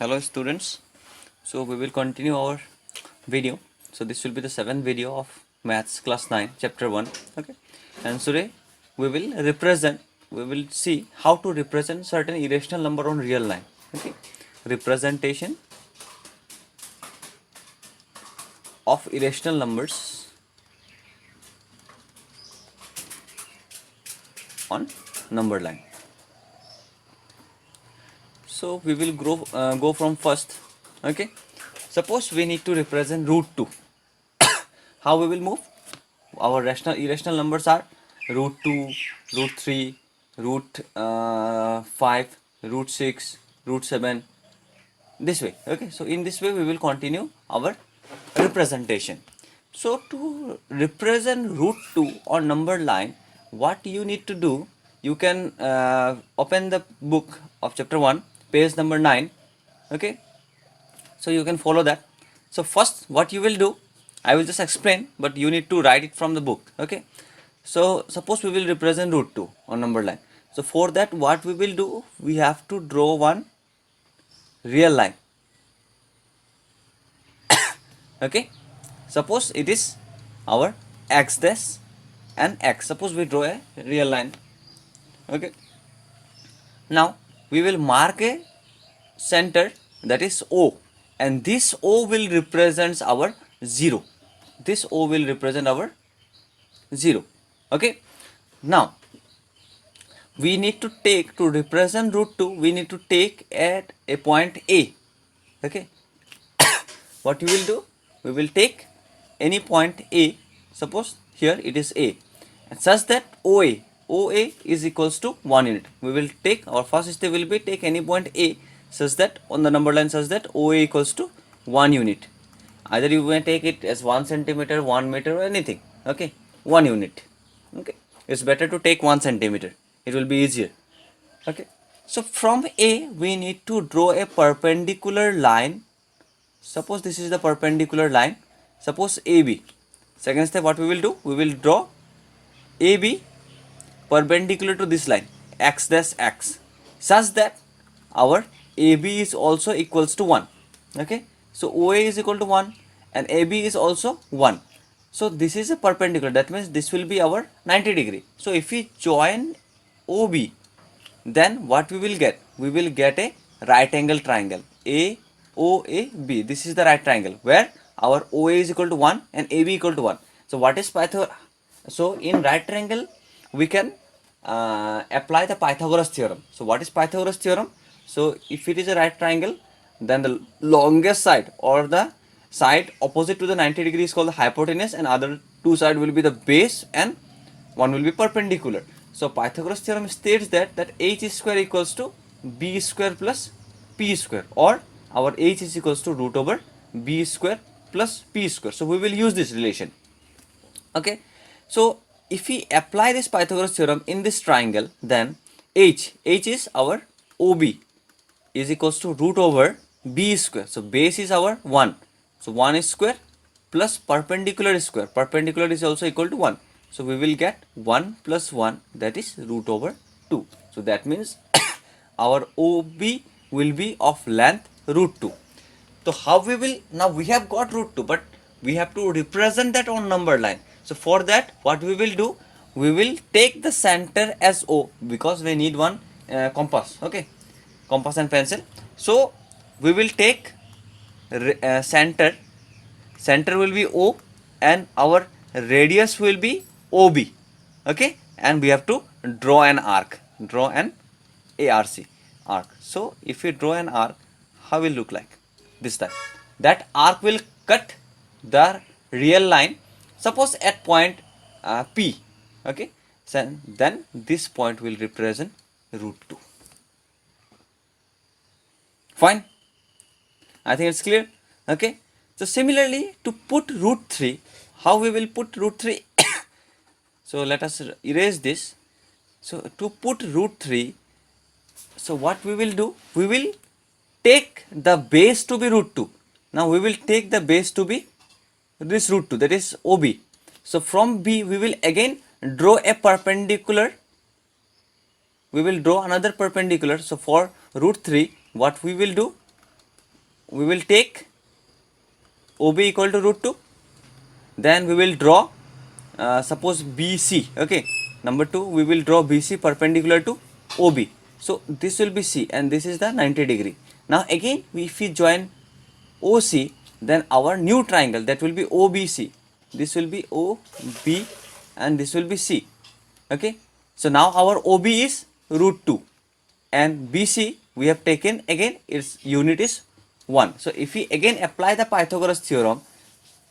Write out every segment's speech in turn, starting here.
Hello students, so we will continue our video. So this will be the 7th video of maths class 9 chapter 1. Okay, and today we will see how to represent certain irrational number on real line. Okay, representation of irrational numbers on number line. So we will go from first. Okay, suppose we need to represent root 2. How we will move? Our irrational numbers are root 2, root 3, root 5, root 6, root 7, this way. Okay, so in this way we will continue our representation. So to represent root 2 on number line, what you need to do, you can open the book of chapter 1, page number 9. Okay, so you can follow that. So first what you will do, I will just explain, but you need to write it from the book. Okay, so suppose we will represent root 2 on number line. So for that what we will do, we have to draw one real line. Okay, suppose it is our x dash and x. Suppose we draw a real line. Okay, now we will mark a center, that is O, and this O will represent our 0. This O will represent our 0. Okay, now we need to take, to represent root 2, we need to take at a point A. Okay, what you will do, we will take any point A. Suppose here it is A, and such that OA is equals to 1 unit. We will take, our first step will be take any point A such that on the number line such that OA equals to 1 unit. Either you may take it as 1 centimeter, 1 meter, or anything. Okay, 1 unit. Okay, it's better to take 1 centimeter, it will be easier. Okay, so from A we need to draw a perpendicular line. Suppose this is the perpendicular line, suppose AB. Second step what we will do, we will draw AB perpendicular to this line x dash x, such that our AB is also equals to 1. Okay, so OA is equal to 1 and AB is also 1. So this is a perpendicular, that means this will be our 90 degree. So if we join OB, then what we will get? We will get a right angle triangle AOAB. This is the right triangle where our OA is equal to 1 and AB equal to 1. So what is Pythagoras? So in right triangle we can apply the Pythagoras theorem. So what is Pythagoras theorem? So if it is a right triangle, then the longest side or the side opposite to the 90 degree is called the hypotenuse, and other two sides will be the base and one will be perpendicular. So Pythagoras theorem states that h square equals to b square plus p square, or our h is equals to root over b square plus p square. So we will use this relation. Okay, so if we apply this Pythagoras theorem in this triangle, then h is our OB is equals to root over b square. So base is our 1. So 1 is square plus perpendicular is square. Perpendicular is also equal to 1. So we will get 1 plus 1, that is root over 2. So that means our OB will be of length root 2. So how we will, now we have got root 2, but we have to represent that on number line. So for that what we will do, we will take the center as O, because we need one compass. Okay, compass and pencil. So we will take center will be O and our radius will be OB. Okay, and we have to draw an arc, arc. So if we draw an arc, how will look like this time? That arc will cut the real line, suppose at point P. Okay, so then this point will represent root 2. Fine, I think it's clear. Okay, so similarly to put root 3, how we will put root 3? So let us erase this. So to put root 3, so what we will do, we will take the base to be root 2. Now we will take the base to be this root 2, that is OB. So from B we will again draw a perpendicular, we will draw another perpendicular. So for root 3 what we will do, we will take OB equal to root 2. Then we will draw suppose BC. Okay, number 2, we will draw BC perpendicular to OB. So this will be C and this is the 90 degree. Now again, if we join OC, then our new triangle, that will be OBC. This will be OB and this will be C. Okay, so now our OB is root 2 and BC we have taken, again its unit is 1. So if we again apply the Pythagoras theorem,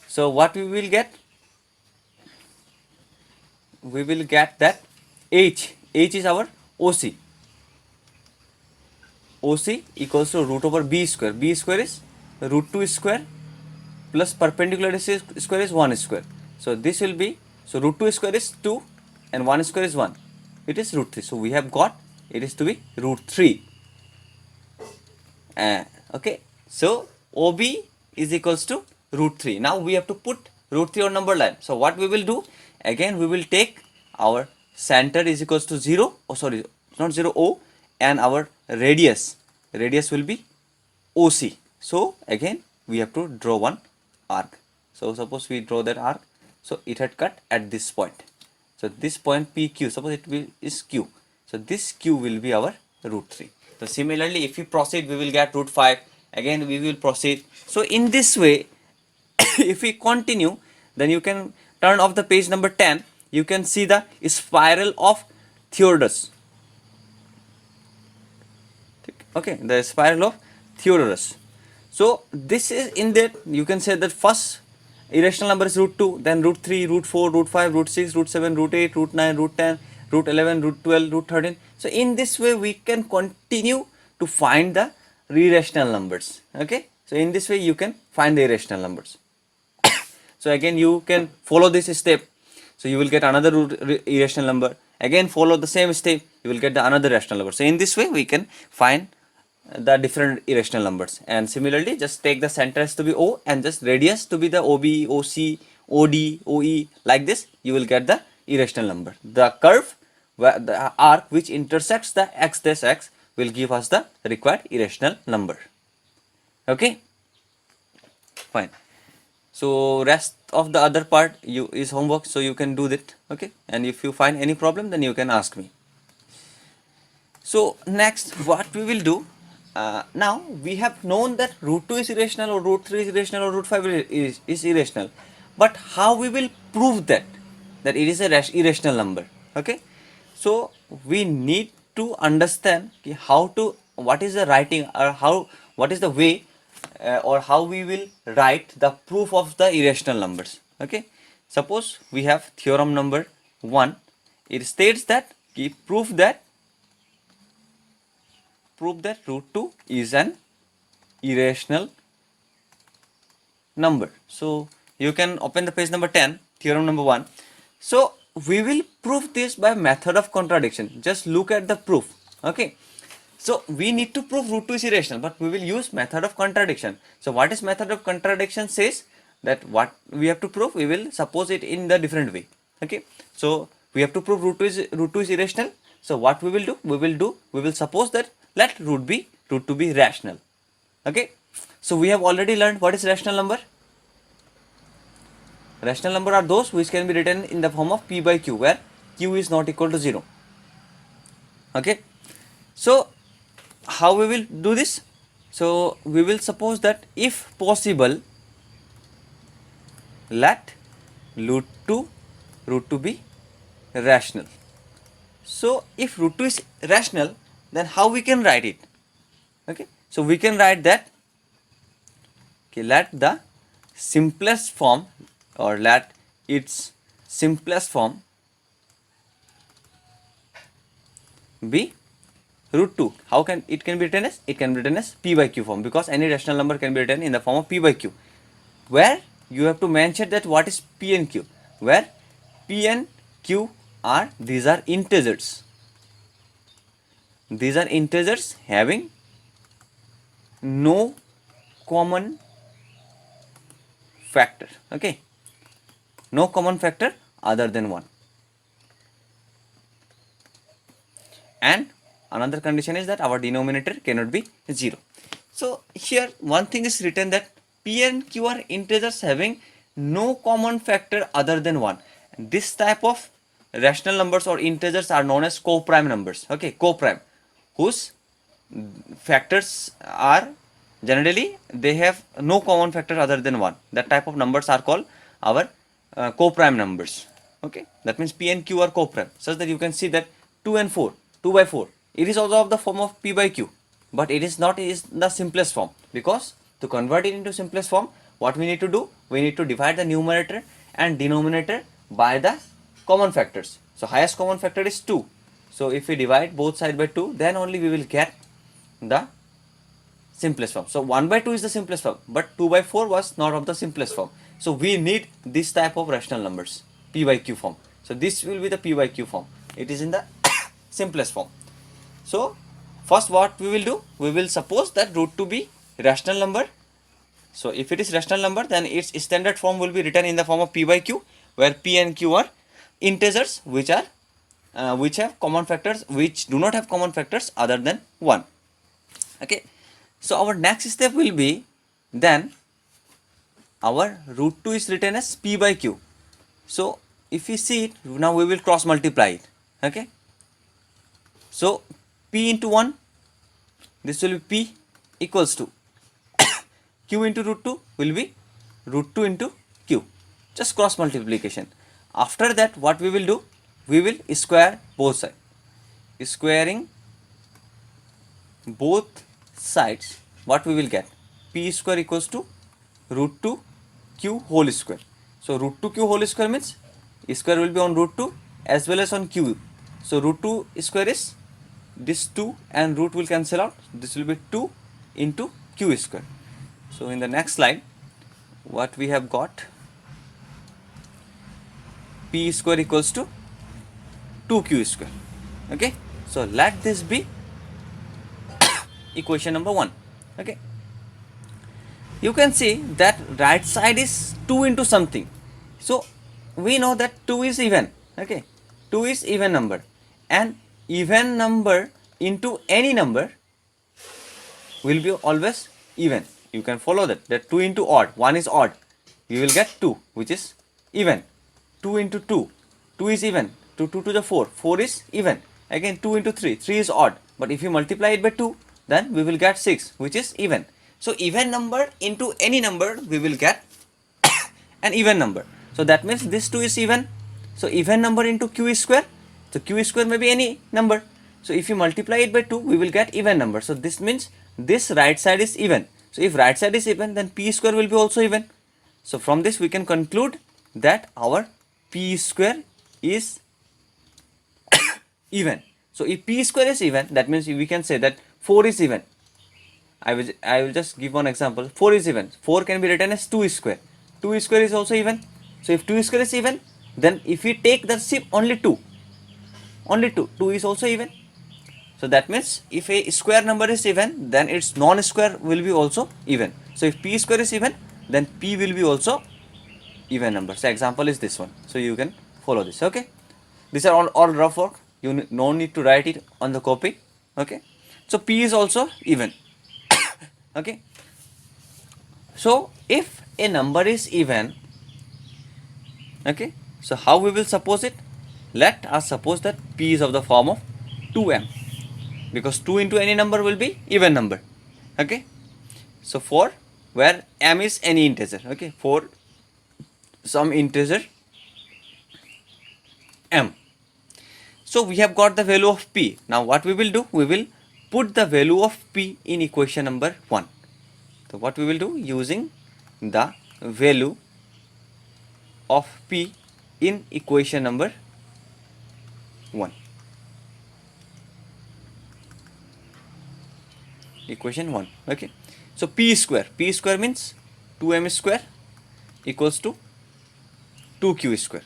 so what we will get? We will get that H is our OC. OC equals to root over B square. B square is root 2 square plus perpendicular square is 1 square. So this will be, so root 2 square is 2 and 1 square is 1. It is root 3. So we have got it is to be root 3. Okay. So OB is equals to root 3. Now we have to put root 3 on number line. So what we will do? Again we will take our center is equals to 0. Oh sorry, not 0, O, and our radius will be OC. So again we have to draw one arc. So suppose we draw that arc. So it had cut at this point. So this point PQ, suppose it is Q. So this Q will be our root 3. So similarly, if we proceed, we will get root 5. Again we will proceed. So in this way, if we continue, then you can turn off the page number 10. You can see the spiral of Theodorus. Okay, the spiral of Theodorus. So this is in that you can say that first irrational number is root 2, then root 3, root 4, root 5, root 6, root 7, root 8, root 9, root 10, root 11, root 12, root 13. So in this way we can continue to find the irrational numbers. Okay, so in this way you can find the irrational numbers. So again you can follow this step. So you will get another irrational number. Again follow the same step, you will get the another rational number. So in this way we can find the different irrational numbers. And similarly, just take the center as to be O and just radius to be the OB, OC, OD, OE. Like this, you will get the irrational number. The curve, the arc which intersects the x dash x will give us the required irrational number. Okay, fine. So rest of the other part is homework, so you can do that. Okay, and if you find any problem, then you can ask me. So next, what we will do? Now we have known that root 2 is irrational, or root 3 is irrational, or root 5 is irrational. But how we will prove that it is a irrational number? Okay, so we need to understand what is the writing, or what is the way or how we will write the proof of the irrational numbers. Okay, suppose we have theorem number 1. It states that prove that root 2 is an irrational number. So you can open the page number 10, theorem number 1. So we will prove this by method of contradiction. Just look at the proof. Okay, so we need to prove root 2 is irrational, but we will use method of contradiction. So what is method of contradiction? Says that what we have to prove, we will suppose it in the different way. Okay, so we have to prove root 2 is irrational. So what we will do? We will suppose that let root 2 be rational. Okay, so we have already learned what is rational number. Rational number are those which can be written in the form of p by q, where q is not equal to 0. Okay, so how we will do this? So we will suppose that if possible, let root 2 be rational. So if root 2 is rational, then how we can write it? Okay, so we can write that, okay, let the simplest form, or let its simplest form be root 2. How can it be written as? It can be written as p by q form, because any rational number can be written in the form of p by q, where you have to mention that what is p and q, where p and q are, these are integers. These are integers having no common factor. Okay, no common factor other than 1. And another condition is that our denominator cannot be 0. So here one thing is written that P and Q are integers having no common factor other than 1. This type of rational numbers or integers are known as co-prime numbers. Okay, co-prime, whose factors are generally they have no common factor other than 1. That type of numbers are called our co-prime numbers. Okay, that means P and Q are co-prime, such that you can see that 2 and 4, 2 by 4, it is also of the form of P by Q, but it is not is the simplest form, because to convert it into simplest form, what we need to do, we need to divide the numerator and denominator by the common factors. So highest common factor is 2. So if we divide both sides by 2, then only we will get the simplest form. So 1 by 2 is the simplest form, but 2 by 4 was not of the simplest form. So we need this type of rational numbers, P by Q form. So this will be the P by Q form. It is in the simplest form. So first what we will do, we will suppose that root to be rational number. So if it is rational number, then its standard form will be written in the form of P by Q, where P and Q are integers which have common factors, which do not have common factors other than 1. Okay, so our next step will be, then our root 2 is written as P by Q. So if we see it, now we will cross multiply it. Okay, so P into 1, this will be P equals to Q into root 2 will be root 2 into Q, just cross multiplication. After that what we will do, we will square both sides. Squaring both sides, what we will get, P square equals to root 2 Q whole square. So root 2 Q whole square means square will be on root 2 as well as on Q. So root 2 square is this 2 and root will cancel out, this will be 2 into Q square. So in the next slide what we have got, P square equals to 2Q square. Okay, so let this be equation number 1. Okay, you can see that right side is 2 into something. So we know that 2 is even. Okay, 2 is even number, and even number into any number will be always even. You can follow that 2 into odd, 1 is odd, you will get 2 which is even. 2 into 2, 2 is even. 2 to the 4, 4 is even. Again 2 into 3, 3 is odd, but if you multiply it by 2, then we will get 6 which is even. So even number into any number we will get an even number. So that means this 2 is even. So even number into Q square, so Q square may be any number. So if you multiply it by 2, we will get even number. So this means this right side is even. So if right side is even, then P square will be also even. So from this we can conclude that our P square is even. So if P square is even, that means we can say that 4 is even. I will just give one example. 4 is even. 4 can be written as 2 square. 2 square is also even. So if 2 square is even, then if we take the SIP only 2 is also even. So that means if a square number is even, then its non-square will be also even. So if P square is even, then P will be also even number. So example is this one. So you can follow this. Okay, these are all rough work. You no need to write it on the copy. Okay, so P is also even. Okay, so if a number is even, okay, so how we will suppose it? Let us suppose that P is of the form of 2m, because 2 into any number will be even number. Okay, so for where m is any integer. Okay, for some integer m. So we have got the value of P. Now what we will do, we will put the value of P in equation number 1. So what we will do, using the value of P in equation number 1. Equation 1. Okay, so P square means 2m square equals to 2q square.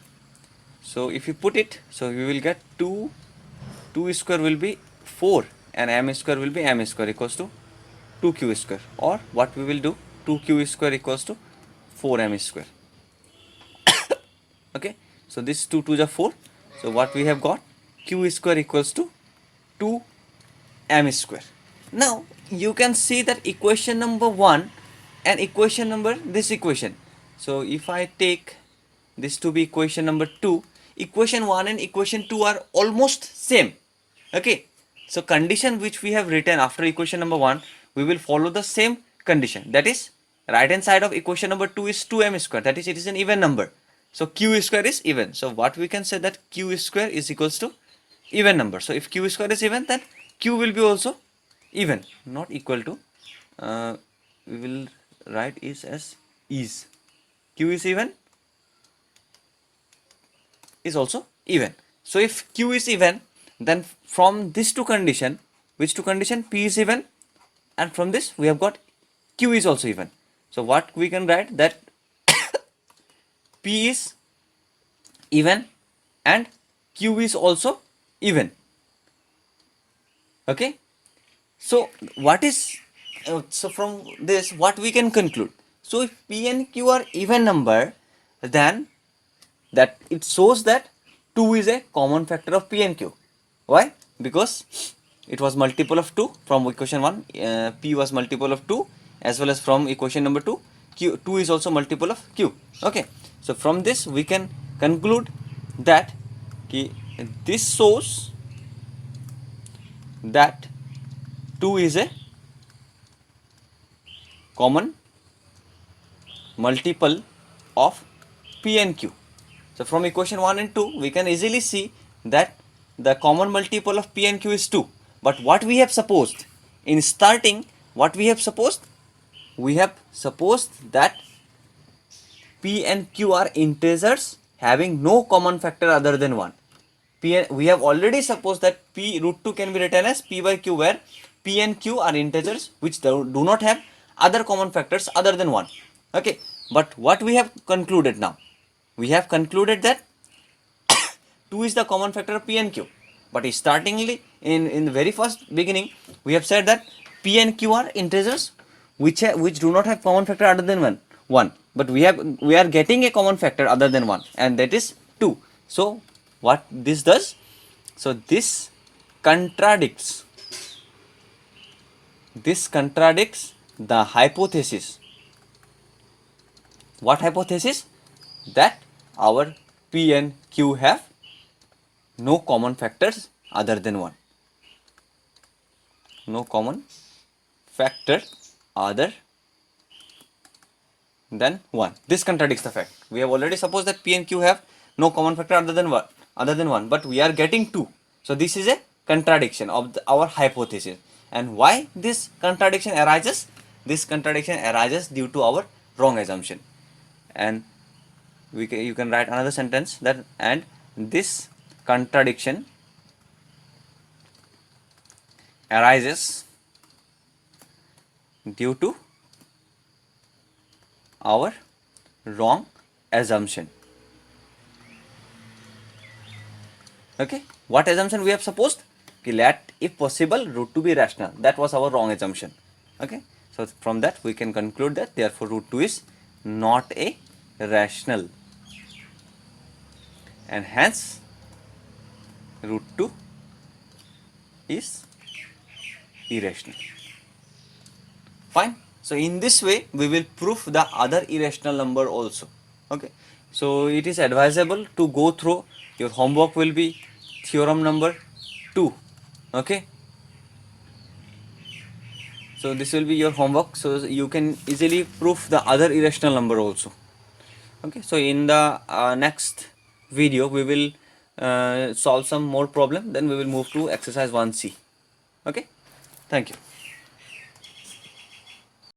So if you put it, so we will get 2 square will be 4 and m square will be m square equals to 2q square, or what we will do, 2q square equals to 4m square. Okay, so this 2 to the 4. So what we have got, q square equals to 2m square. Now you can see that equation number 1 and equation number this equation. So if I take this to be equation number 2, equation 1 and equation 2 are almost same. Okay, so condition which we have written after equation number 1, we will follow the same condition, that is right hand side of equation number 2 is 2m square, that is it is an even number, so q square is even. So what we can say that q square is equals to even number. So if q square is even, then q will be also even, not equal to, we will write is as is, q is even, is also even. So if q is even, then from this two condition, which two condition, p is even, and from this we have got q is also even. So what we can write that p is even and q is also even. Okay, so what is so from this what we can conclude, so if p and q are even number, then that it shows that 2 is a common factor of p and q. Why? Because it was multiple of 2 from equation 1, p was multiple of 2, as well as from equation number 2, q 2 is also multiple of q. Okay, so from this we can conclude that this shows that 2 is a common multiple of p and q. So from equation 1 and 2 we can easily see that the common multiple of p and q is 2. But what we have supposed in starting, what we have supposed, we have supposed that p and q are integers having no common factor other than 1. We have already supposed that p root 2 can be written as p by q, where p and q are integers which do not have other common factors other than 1. Okay, but what we have concluded now, we have concluded that 2 is the common factor of p and q. But startingly in the very first beginning, we have said that p and q are integers which do not have common factor other than 1. But we are getting a common factor other than 1, and that is 2. So what this does, so this contradicts the hypothesis. What hypothesis? That our p and q have no common factors other than 1. No common factor other than 1. This contradicts the fact. We have already supposed that p and q have no common factor other than 1, but we are getting 2. So this is a contradiction of our hypothesis. And why this contradiction arises? This contradiction arises due to our wrong assumption. And you can write another sentence that, and this contradiction arises due to our wrong assumption. Okay, what assumption we have supposed? Let if possible root 2 be rational. That was our wrong assumption. Okay, so from that we can conclude that therefore root 2 is not a rational, and hence root 2 is irrational. Fine. So in this way we will prove the other irrational number also. Okay, so it is advisable to go through. Your homework will be theorem number 2. Okay, so this will be your homework, so you can easily prove the other irrational number also. Okay, so in the next video we will solve some more problem, then we will move to exercise 1C. Okay, thank you.